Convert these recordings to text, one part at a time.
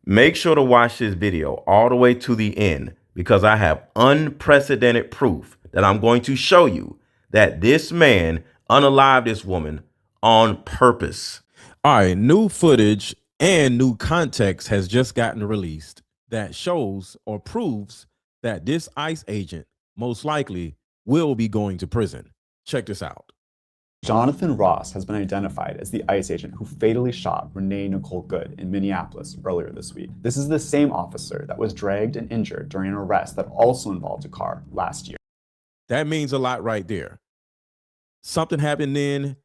Make sure to watch this video all the way to the end because I have unprecedented proof that I'm going to show you that this man unalived this woman on purpose. All right, new footage and new context has just gotten released that shows or proves that this ICE agent most likely will be going to prison. Check this out. Jonathan Ross has been identified as the ICE agent who fatally shot Renee Nicole Good in Minneapolis earlier this week. This is the same officer that was dragged and injured during an arrest that also involved a car last year. That means a lot right there. Something happened then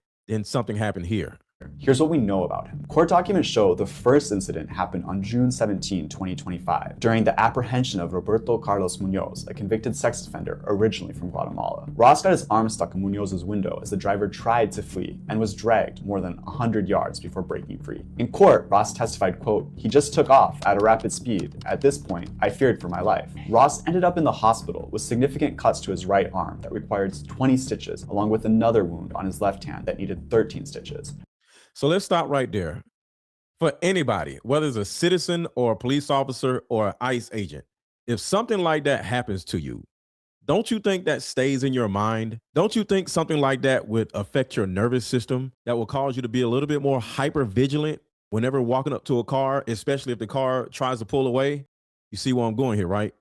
something happened here. Here's what we know about him. Court documents show the first incident happened on June 17, 2025, during the apprehension of Roberto Carlos Munoz, a convicted sex offender originally from Guatemala. Ross got his arm stuck in Munoz's window as the driver tried to flee and was dragged more than 100 yards before breaking free. In court, Ross testified, quote, "He just took off at a rapid speed. At this point, I feared for my life." Ross ended up in the hospital with significant cuts to his right arm that required 20 stitches, along with another wound on his left hand that needed 13 stitches. So let's stop right there. For anybody, whether it's a citizen or a police officer or an ICE agent, if something like that happens to you, don't you think that stays in your mind? Don't you think something like that would affect your nervous system, that will cause you to be a little bit more hyper vigilant whenever walking up to a car, especially if the car tries to pull away? You see where I'm going here, right?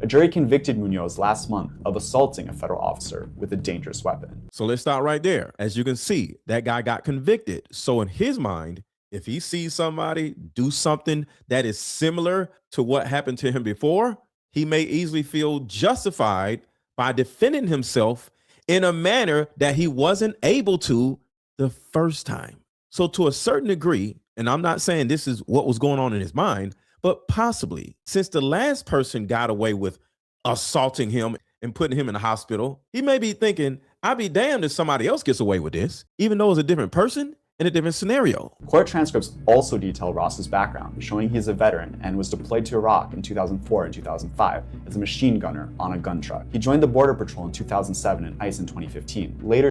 A jury convicted Munoz last month of assaulting a federal officer with a dangerous weapon. So let's start right there. As you can see, that guy got convicted. So in his mind, if he sees somebody do something that is similar to what happened to him before, he may easily feel justified by defending himself in a manner that he wasn't able to the first time. So to a certain degree, and I'm not saying this is what was going on in his mind, but possibly, since the last person got away with assaulting him and putting him in the hospital, he may be thinking, I'd be damned if somebody else gets away with this, even though it's a different person in a different scenario. Court transcripts also detail Ross's background, showing he's a veteran and was deployed to Iraq in 2004 and 2005 as a machine gunner on a gun truck. He joined the Border Patrol in 2007 and ICE in 2015, later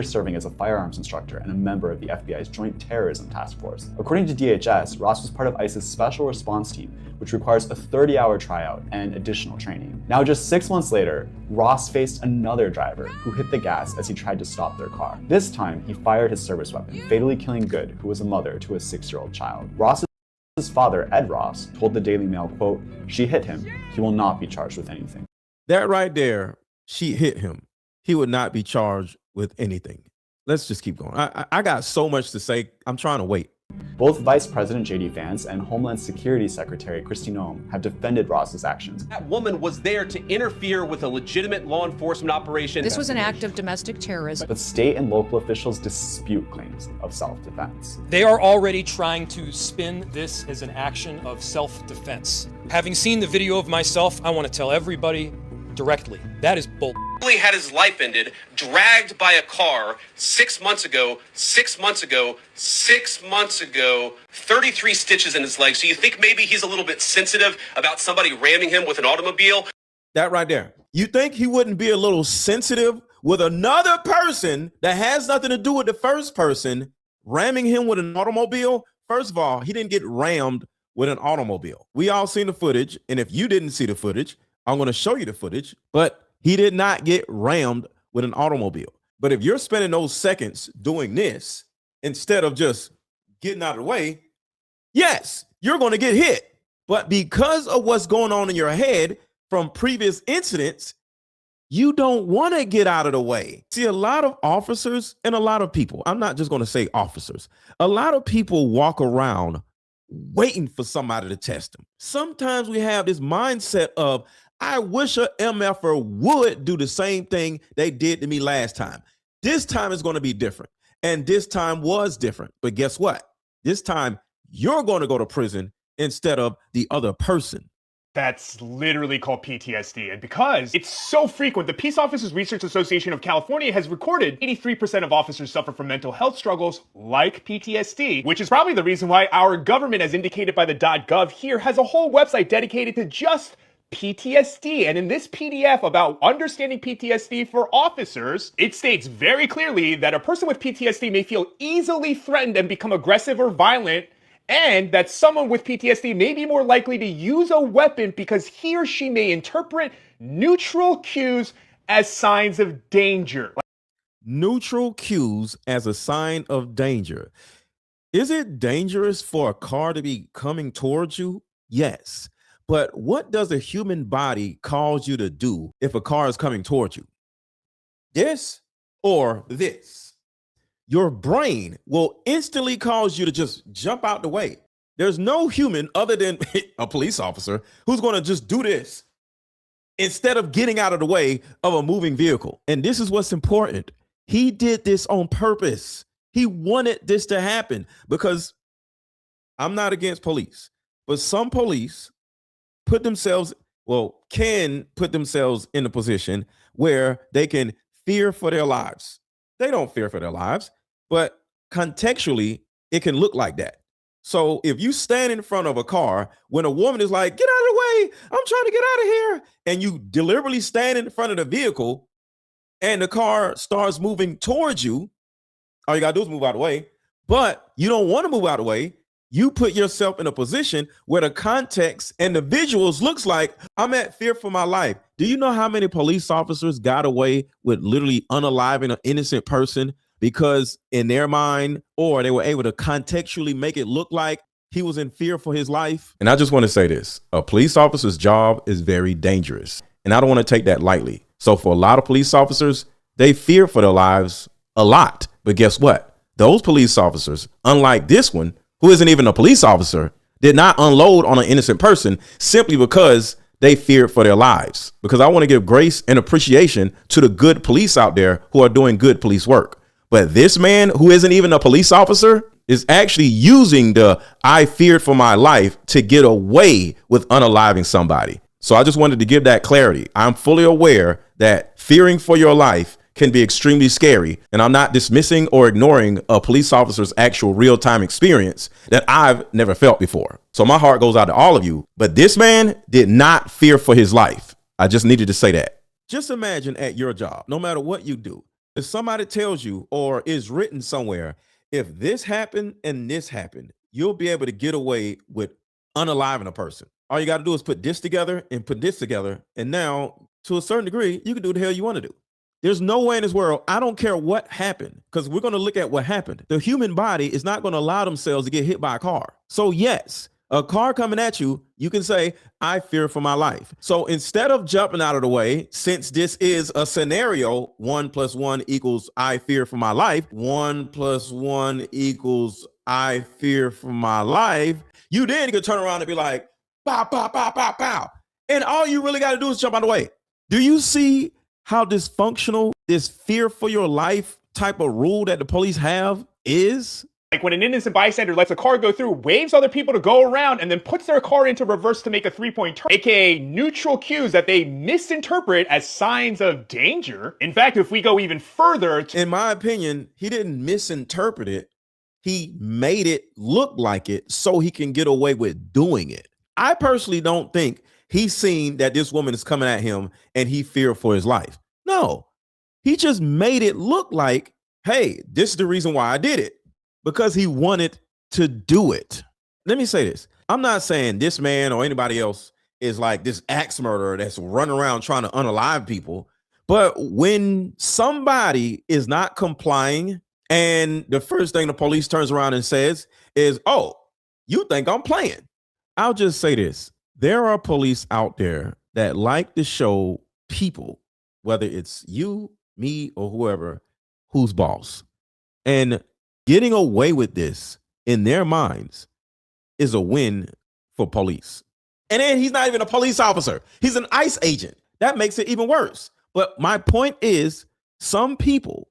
serving as a firearms instructor and a member of the FBI's Joint Terrorism Task Force. According to DHS, Ross was part of ICE's Special Response Team, which requires a 30-hour tryout and additional training. Now, just 6 months later, Ross faced another driver who hit the gas as he tried to stop their car. This time, he fired his service weapon, fatally killing Good, who was a mother to a 6-year-old child. Ross's father, Ed Ross, told the Daily Mail, quote, "She hit him. He will not be charged with anything." That right there, she hit him. He would not be charged with anything. Let's just keep going. I got so much to say. I'm trying to wait. Both Vice President J.D. Vance and Homeland Security Secretary Kristi Noem have defended Ross's actions. That woman was there to interfere with a legitimate law enforcement operation. This was an act of domestic terrorism. But state and local officials dispute claims of self-defense. They are already trying to spin this as an action of self-defense. Having seen the video of myself, I want to tell everybody directly, that is bull. He had his life ended, dragged by a car 6 months ago, 6 months ago, 6 months ago, 33 stitches in his leg. So you think maybe he's a little bit sensitive about somebody ramming him with an automobile? That right there. You think he wouldn't be a little sensitive with another person that has nothing to do with the first person ramming him with an automobile? First of all, he didn't get rammed with an automobile. We all seen the footage. And if you didn't see the footage, I'm going to show you the footage, but he did not get rammed with an automobile. But if you're spending those seconds doing this instead of just getting out of the way, yes, you're going to get hit. But because of what's going on in your head from previous incidents, you don't want to get out of the way. See, a lot of officers and a lot of people, I'm not just going to say officers, a lot of people walk around waiting for somebody to test them. Sometimes we have this mindset of, I wish a MFer would do the same thing they did to me last time. This time is going to be different. And this time was different. But guess what? This time you're going to go to prison instead of the other person. That's literally called PTSD. And because it's so frequent, the Peace Officers Research Association of California has recorded 83% of officers suffer from mental health struggles like PTSD, which is probably the reason why our government, as indicated by the .gov here, has a whole website dedicated to just PTSD. And in this PDF about understanding PTSD for officers, it states very clearly that a person with PTSD may feel easily threatened and become aggressive or violent and that someone with PTSD may be more likely to use a weapon because he or she may interpret neutral cues as signs of danger. Neutral cues as a sign of danger. Is it dangerous for a car to be coming towards you? Yes. But what does a human body cause you to do if a car is coming towards you? This or this? Your brain will instantly cause you to just jump out the way. There's no human other than a police officer who's going to just do this instead of getting out of the way of a moving vehicle. And this is what's important. He did this on purpose. He wanted this to happen because I'm not against police, but some police can put themselves in a position where they can fear for their lives. They don't fear for their lives, but contextually, it can look like that. So if you stand in front of a car when a woman is like, get out of the way, I'm trying to get out of here, and you deliberately stand in front of the vehicle and the car starts moving towards you, all you got to do is move out of the way, but you don't want to move out of the way. You put yourself in a position where the context and the visuals looks like I'm at fear for my life. Do you know how many police officers got away with literally unaliving an innocent person because in their mind, or they were able to contextually make it look like he was in fear for his life? And I just want to say this, a police officer's job is very dangerous, and I don't want to take that lightly. So for a lot of police officers, they fear for their lives a lot. But guess what? Those police officers, unlike this one, who isn't even a police officer, did not unload on an innocent person simply because they feared for their lives. Because I want to give grace and appreciation to the good police out there who are doing good police work. But this man, who isn't even a police officer, is actually using the I feared for my life to get away with unaliving somebody. So I just wanted to give that clarity. I'm fully aware that fearing for your life can be extremely scary, and I'm not dismissing or ignoring a police officer's actual real-time experience that I've never felt before. So my heart goes out to all of you, but this man did not fear for his life. I just needed to say that. Just imagine at your job, no matter what you do, if somebody tells you or is written somewhere, if this happened and this happened, you'll be able to get away with unaliving a person. All you got to do is put this together and put this together, and now, to a certain degree, you can do the hell you want to do. There's no way in this world, I don't care what happened, because we're going to look at what happened. The human body is not going to allow themselves to get hit by a car. So yes, a car coming at you, you can say, I fear for my life. So instead of jumping out of the way, since this is a scenario, 1 + 1 = I fear for my life, 1 + 1 = I fear for my life, you then could turn around and be like, pow, pow, pow, pow, pow. And all you really got to do is jump out of the way. Do you see how dysfunctional this fear for your life type of rule that the police have is? Like when an innocent bystander lets a car go through, waves other people to go around, and then puts their car into reverse to make a 3-point turn, aka neutral cues that they misinterpret as signs of danger. In fact, if we go even further, in my opinion, he didn't misinterpret it. He made it look like it so he can get away with doing it. I personally don't think he's seen that this woman is coming at him and he feared for his life. No, he just made it look like, hey, this is the reason why I did it, because he wanted to do it. Let me say this. I'm not saying this man or anybody else is like this axe murderer that's running around trying to unalive people. But when somebody is not complying and the first thing the police turns around and says is, oh, you think I'm playing? I'll just say this. There are police out there that like to show people, whether it's you, me, or whoever, who's boss. And getting away with this in their minds is a win for police. And then he's not even a police officer. He's an ICE agent. That makes it even worse. But my point is, some people,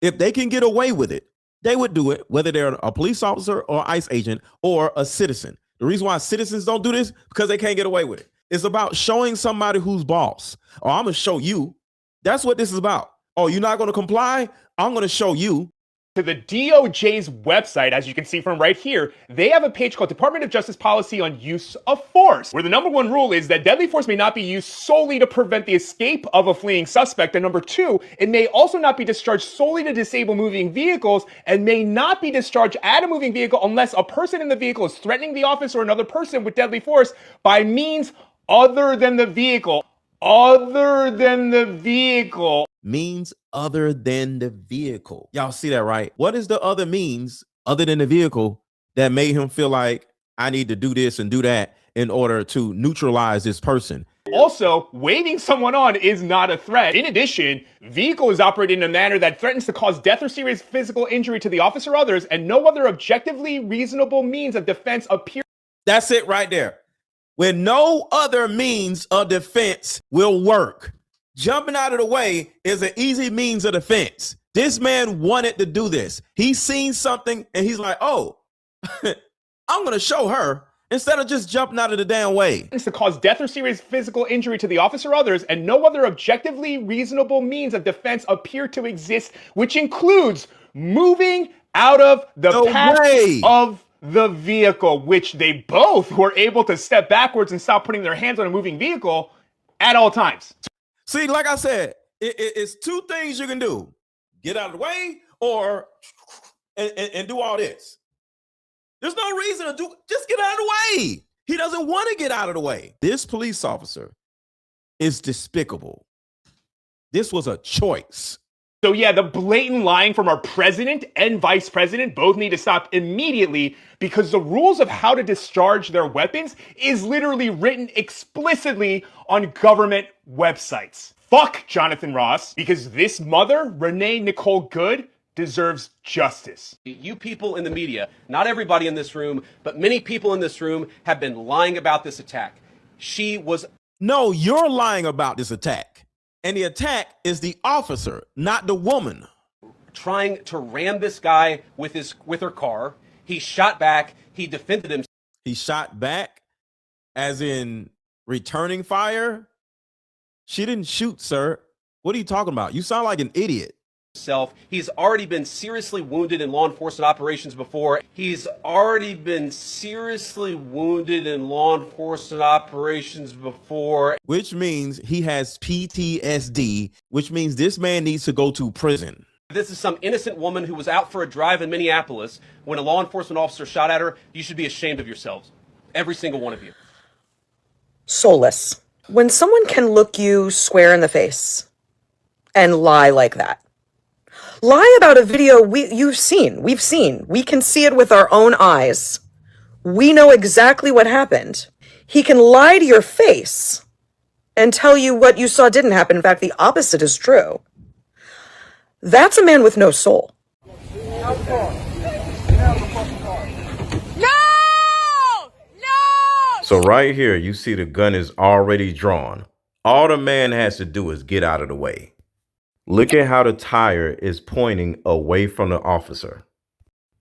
if they can get away with it, they would do it, whether they're a police officer or ICE agent or a citizen. The reason why citizens don't do this, because they can't get away with it. It's about showing somebody who's boss. Oh, I'm going to show you. That's what this is about. Oh, you're not going to comply? I'm going to show you. to the DOJ's website, as you can see from right here, they have a page called Department of Justice Policy on Use of Force, where the number one rule is that deadly force may not be used solely to prevent the escape of a fleeing suspect. And number two, it may also not be discharged solely to disable moving vehicles and may not be discharged at a moving vehicle unless a person in the vehicle is threatening the officer or another person with deadly force by means other than the vehicle. Other than the vehicle. Means other than the vehicle. Y'all see that, right? What is the other means other than the vehicle that made him feel like I need to do this and do that in order to neutralize this person? Also, waving someone on is not a threat. In addition, vehicle is operated in a manner that threatens to cause death or serious physical injury to the officer or others, and no other objectively reasonable means of defense appear. That's it right there. When no other means of defense will work. Jumping out of the way is an easy means of defense. This man wanted to do this. He's seen something and he's like, oh, I'm going to show her instead of just jumping out of the damn way. To cause death or serious physical injury to the officer or others, and no other objectively reasonable means of defense appear to exist, which includes moving out of the path of the vehicle, which they both were able to step backwards and stop putting their hands on a moving vehicle at all times. See, like I said, it's two things you can do. Get out of the way or and do all this. There's no reason to just get out of the way. He doesn't want to get out of the way. This police officer is despicable. This was a choice. So yeah, the blatant lying from our president and vice president both need to stop immediately because the rules of how to discharge their weapons is literally written explicitly on government websites. Fuck Jonathan Ross, because this mother, Renee Nicole Good, deserves justice. You people in the media, not everybody in this room, but many people in this room have been lying about this attack. No, you're lying about this attack. And the attack is the officer, not the woman. Trying to ram this guy with her car. He shot back. He defended himself. He shot back, as in returning fire? She didn't shoot, sir. What are you talking about? You sound like an idiot. He's already been seriously wounded in law enforcement operations before. Which means he has PTSD, which means this man needs to go to prison. This is some innocent woman who was out for a drive in Minneapolis when a law enforcement officer shot at her. You should be ashamed of yourselves. Every single one of you. Soulless. When someone can look you square in the face and lie like that. Lie about a video we've seen. We can see it with our own eyes. We know exactly what happened. He can lie to your face and tell you what you saw didn't happen. In fact, the opposite is true. That's a man with no soul. So right here, you see the gun is already drawn. All the man has to do is get out of the way. Look at how the tire is pointing away from the officer.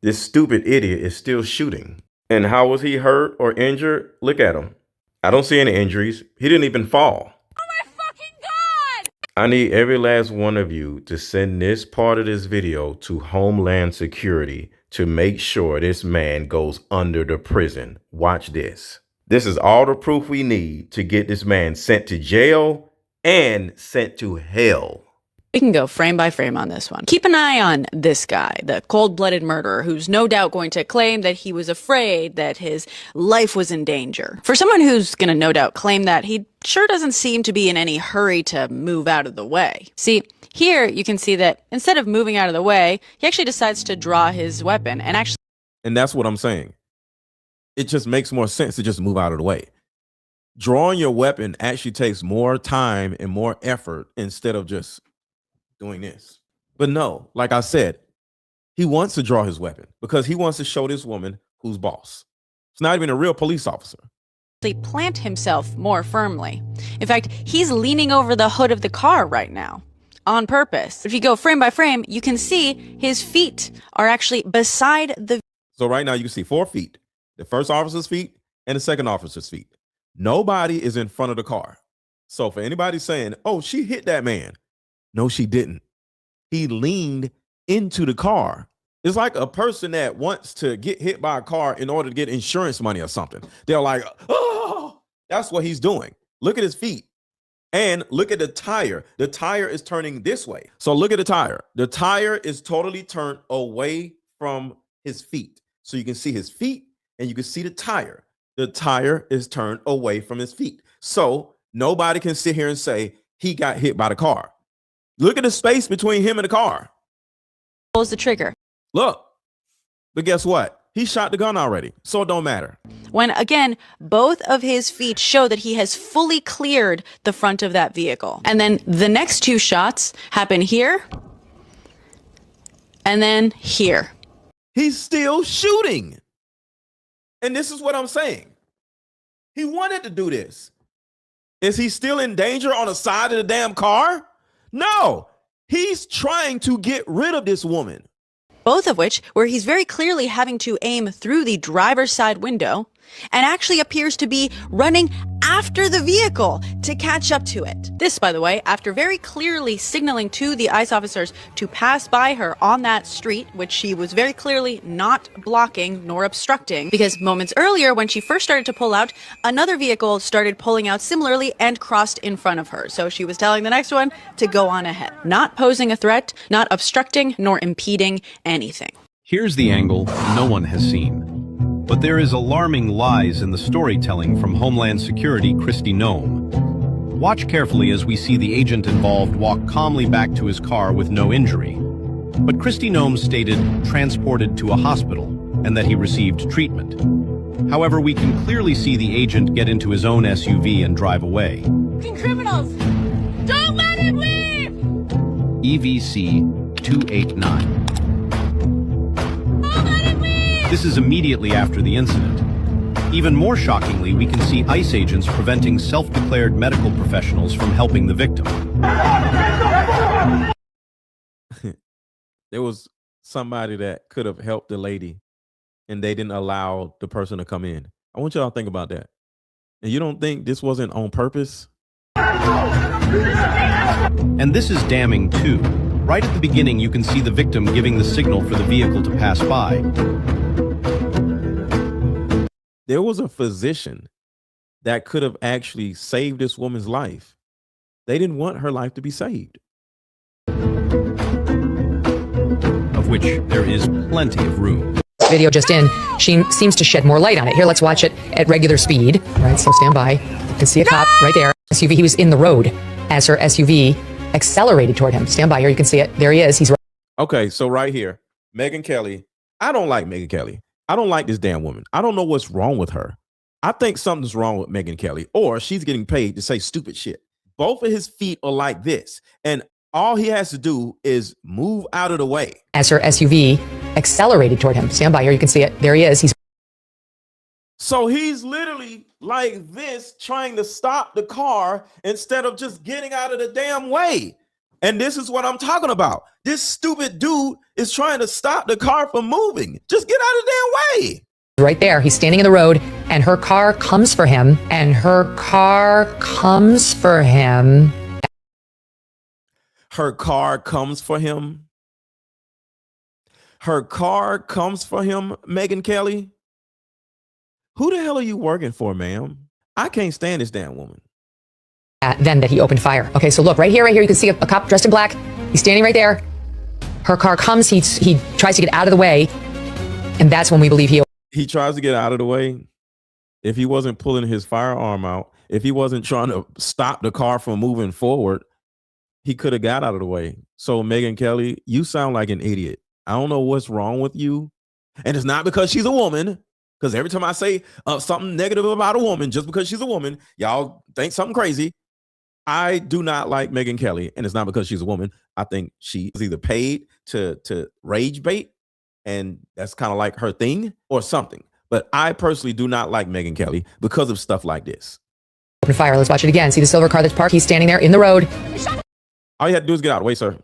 This stupid idiot is still shooting. And how was he hurt or injured? Look at him. I don't see any injuries. He didn't even fall. Oh my fucking God! I need every last one of you to send this part of this video to Homeland Security to make sure this man goes under the prison. Watch this. This is all the proof we need to get this man sent to jail and sent to hell. We can go frame by frame on this one. Keep an eye on this guy, the cold-blooded murderer, who's no doubt going to claim that he was afraid that his life was in danger. For someone who's going to no doubt claim that, he sure doesn't seem to be in any hurry to move out of the way. See, here you can see that instead of moving out of the way, he actually decides to draw his weapon and actually... And that's what I'm saying. It just makes more sense to just move out of the way. Drawing your weapon actually takes more time and more effort instead of just doing this. But no, like I said, he wants to draw his weapon because he wants to show this woman who's boss. It's not even a real police officer. plant himself more firmly. In fact, he's leaning over the hood of the car right now. On purpose. If you go frame by frame, you can see his feet are actually beside the... So right now you can see 4 feet. The first officer's feet and the second officer's feet. Nobody is in front of the car. So for anybody saying, oh, she hit that man. No, she didn't. He leaned into the car It's like a person that wants to get hit by a car in order to get insurance money or something. They're like, oh, that's what he's doing. Look at his feet. And look at the tire. The tire is turning this way. So look at the tire. The tire is totally turned away from his feet. So you can see his feet and you can see the tire. The tire is turned away from his feet. So nobody can sit here and say he got hit by the car. Look at the space between him and the car. Pulls the trigger. Look, but guess what? He shot the gun already, so it don't matter. When, again, both of his feet show that he has fully cleared the front of that vehicle. And then the next two shots happen here and then here. He's still shooting. And this is what I'm saying. He wanted to do this. Is he still in danger on the side of the damn car? No, he's trying to get rid of this woman. Both of which, where he's very clearly having to aim through the driver's side window and actually appears to be running after the vehicle to catch up to it. This, by the way, after very clearly signaling to the ICE officers to pass by her on that street, which she was very clearly not blocking nor obstructing, because moments earlier when she first started to pull out, another vehicle started pulling out similarly and crossed in front of her. So she was telling the next one to go on ahead, not posing a threat, not obstructing nor impeding anything. Here's the angle no one has seen. But there is alarming lies in the storytelling from Homeland Security Kristi Noem. Watch carefully as we see the agent involved walk calmly back to his car with no injury. But Kristi Noem stated transported to a hospital and that he received treatment. However, we can clearly see the agent get into his own SUV and drive away. Criminals! Don't let him leave! EVC 289. Don't let him leave! This is immediately after the incident. Even more shockingly, we can see ICE agents preventing self-declared medical professionals from helping the victim. There was somebody that could have helped the lady and they didn't allow the person to come in. I want y'all to think about that. And you don't think this wasn't on purpose? And this is damning too. Right at the beginning, you can see the victim giving the signal for the vehicle to pass by. There was a physician that could have actually saved this woman's life. They didn't want her life to be saved. Of which there is plenty of room. Video just in, she seems to shed more light on it. Here, let's watch it at regular speed. All right, so stand by. You can see a cop right there. SUV, he was in the road as her SUV accelerated toward him. Stand by here, you can see it. There he is. He's right. Okay, so right here, Megyn Kelly. I don't like Megyn Kelly. I don't like this damn woman. I don't know what's wrong with her. I think something's wrong with Megyn Kelly, or she's getting paid to say stupid shit. Both of his feet are like this, and all he has to do is move out of the way. As her SUV accelerated toward him. Stand by here, you can see it. There he is. So he's literally like this, trying to stop the car instead of just getting out of the damn way. And this is what I'm talking about. This stupid dude is trying to stop the car from moving. Just get out of the damn way. Right there. He's standing in the road, and her car comes for him. Her car comes for him, Megyn Kelly. Who the hell are you working for, ma'am? I can't stand this damn woman. Then that he opened fire. Okay, so look, right here, you can see a cop dressed in black. He's standing right there. Her car comes, he tries to get out of the way, and that's when we believe he tries to get out of the way. If he wasn't pulling his firearm out, if he wasn't trying to stop the car from moving forward, he could have got out of the way. So Megyn Kelly, you sound like an idiot. I don't know what's wrong with you. And it's not because she's a woman, because every time I say something negative about a woman, just because she's a woman, y'all think something crazy. I do not like Megyn Kelly, and it's not because she's a woman. I think she is either paid to rage bait, and that's kind of like her thing, or something. But I personally do not like Megyn Kelly because of stuff like this. open fire. Let's watch it again. See the silver car that's parked? He's standing there in the road. All you have to do is get out of the way, sir.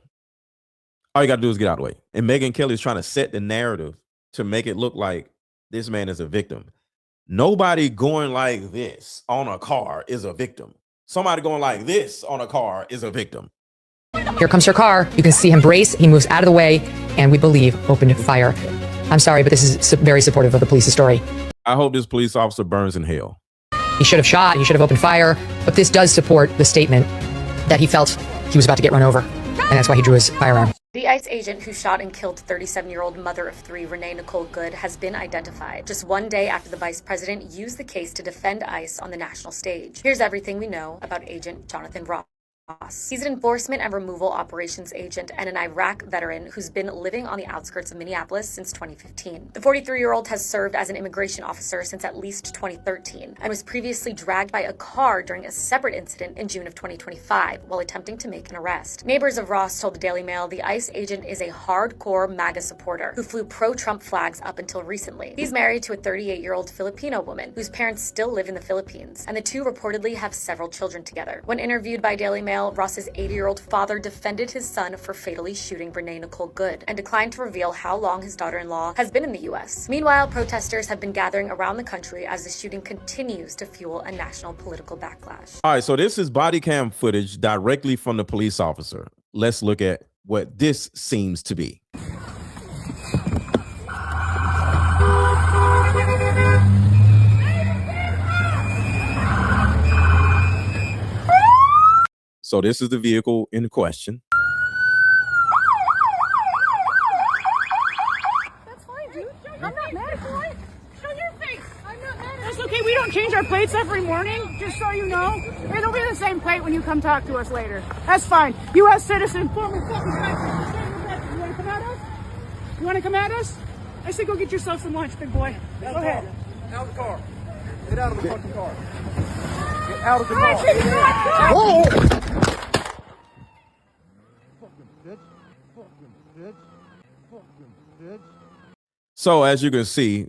All you got to do is get out of the way. And Megyn Kelly is trying to set the narrative to make it look like this man is a victim. Nobody going like this on a car is a victim. Somebody going like this on a car is a victim. Don't Here comes her car. You can see him brace. He moves out of the way, and we believe opened fire. I'm sorry, but this is very supportive of the police's story. I hope this police officer burns in hell. He should have shot. He should have opened fire. But this does support the statement that he felt he was about to get run over, and that's why he drew his firearm. The ICE agent who shot and killed 37-year-old mother of three, Renee Nicole Good, has been identified just one day after the vice president used the case to defend ICE on the national stage. Here's everything we know about Agent Jonathan Ross. He's an enforcement and removal operations agent and an Iraq veteran who's been living on the outskirts of Minneapolis since 2015. The 43-year-old has served as an immigration officer since at least 2013 and was previously dragged by a car during a separate incident in June of 2025 while attempting to make an arrest. Neighbors of Ross told the Daily Mail the ICE agent is a hardcore MAGA supporter who flew pro-Trump flags up until recently. He's married to a 38-year-old Filipino woman whose parents still live in the Philippines, and the two reportedly have several children together. When interviewed by Daily Mail, Ross's 80-year-old father defended his son for fatally shooting Renee Nicole Good and declined to reveal how long his daughter-in-law has been in the U.S. Meanwhile, protesters have been gathering around the country as the shooting continues to fuel a national political backlash. All right, so this is body cam footage directly from the police officer. Let's look at what this seems to be. So this is the vehicle in question. That's fine, dude. I'm not mad at you. Show your face. I'm not mad at you. That's okay. We don't change our plates every morning, just so you know. It'll be the same plate when you come talk to us later. That's fine. U.S. citizen, former fucking president. You want to come at us? You want to come at us? I say go get yourself some lunch, big boy. Go ahead. Out of the car. Get out of the fucking car. Get out of the car. Whoa! So as you can see,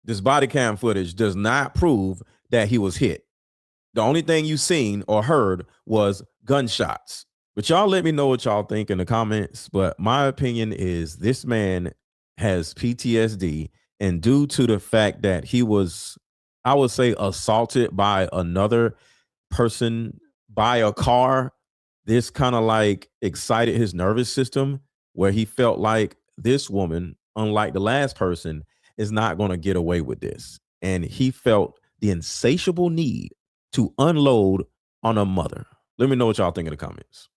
this body cam footage does not prove that he was hit. The only thing you seen or heard was gunshots. But y'all let me know what y'all think in the comments. But my opinion is this man has PTSD, and due to the fact that he was, I would say, assaulted by another person by a car, this kind of like excited his nervous system, where he felt like this woman, unlike the last person, is not going to get away with this. And he felt the insatiable need to unload on a mother. Let me know what y'all think in the comments.